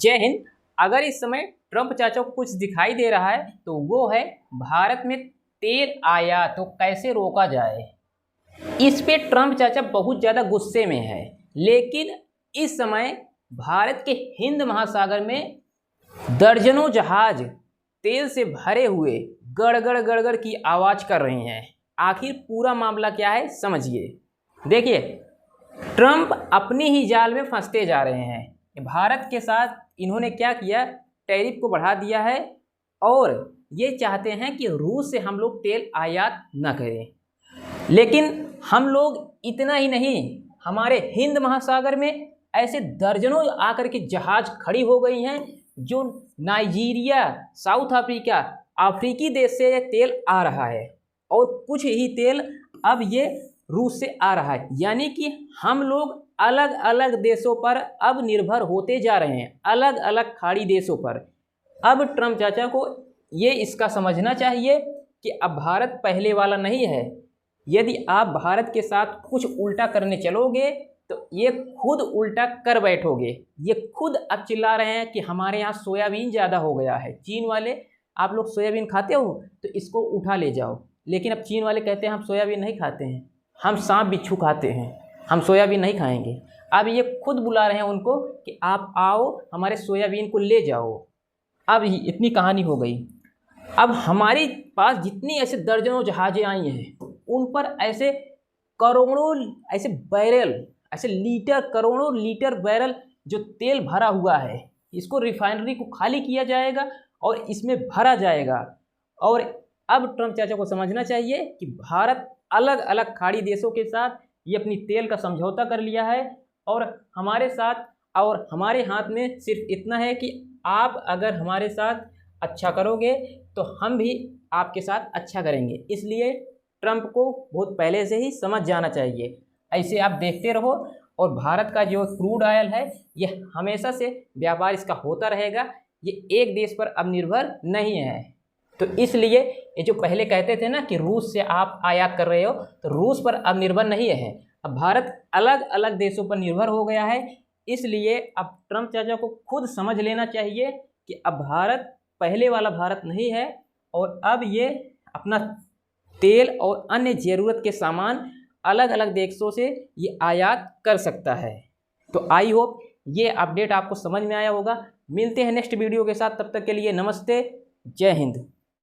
जय हिंद। अगर इस समय ट्रंप चाचा को कुछ दिखाई दे रहा है तो वो है भारत में तेल आयात तो कैसे रोका जाए। इस पे ट्रंप चाचा बहुत ज़्यादा गुस्से में है, लेकिन इस समय भारत के हिंद महासागर में दर्जनों जहाज तेल से भरे हुए गड़गड़ गड़गड़ की आवाज़ कर रहे हैं। आखिर पूरा मामला क्या है समझिए। देखिए, ट्रंप अपनी ही जाल में फंसते जा रहे हैं। भारत के साथ इन्होंने क्या किया, टैरिफ को बढ़ा दिया है और ये चाहते हैं कि रूस से हम लोग तेल आयात न करें। लेकिन हम लोग इतना ही नहीं, हमारे हिंद महासागर में ऐसे दर्जनों आकर के जहाज खड़ी हो गई हैं जो नाइजीरिया, साउथ अफ्रीका, अफ्रीकी देश से तेल आ रहा है और कुछ ही तेल अब ये रूस से आ रहा है। यानी कि हम लोग अलग अलग देशों पर अब निर्भर होते जा रहे हैं, अलग अलग खाड़ी देशों पर। अब ट्रंप चाचा को ये इसका समझना चाहिए कि अब भारत पहले वाला नहीं है। यदि आप भारत के साथ कुछ उल्टा करने चलोगे तो ये खुद उल्टा कर बैठोगे। ये खुद अब चिल्ला रहे हैं कि हमारे यहाँ सोयाबीन ज़्यादा हो गया है। चीन वाले, आप लोग सोयाबीन खाते हो तो इसको उठा ले जाओ, लेकिन अब चीन वाले कहते हैं हम सोयाबीन नहीं खाते हैं, हम सांप बिच्छू खाते हैं, हम सोयाबीन नहीं खाएंगे। अब ये खुद बुला रहे हैं उनको कि आप आओ हमारे सोयाबीन को ले जाओ। अब इतनी कहानी हो गई। अब हमारे पास जितनी ऐसे दर्जनों जहाज़ें आई हैं उन पर ऐसे करोड़ों ऐसे बैरल, ऐसे लीटर, करोड़ों लीटर बैरल जो तेल भरा हुआ है, इसको रिफाइनरी को खाली किया जाएगा और इसमें भरा जाएगा। और अब ट्रंप चाचा को समझना चाहिए कि भारत अलग अलग खाड़ी देशों के साथ ये अपनी तेल का समझौता कर लिया है और हमारे साथ, और हमारे हाथ में सिर्फ इतना है कि आप अगर हमारे साथ अच्छा करोगे तो हम भी आपके साथ अच्छा करेंगे। इसलिए ट्रंप को बहुत पहले से ही समझ जाना चाहिए। ऐसे आप देखते रहो और भारत का जो क्रूड ऑयल है ये हमेशा से व्यापार इसका होता रहेगा। ये एक देश पर अब निर्भर नहीं है। तो इसलिए ये जो पहले कहते थे ना कि रूस से आप आयात कर रहे हो, तो रूस पर अब निर्भर नहीं है। अब भारत अलग अलग देशों पर निर्भर हो गया है। इसलिए अब ट्रंप चाचा को खुद समझ लेना चाहिए कि अब भारत पहले वाला भारत नहीं है और अब ये अपना तेल और अन्य ज़रूरत के सामान अलग अलग देशों से ये आयात कर सकता है। तो आई होप ये अपडेट आपको समझ में आया होगा। मिलते हैं नेक्स्ट वीडियो के साथ, तब तक के लिए नमस्ते, जय हिंद।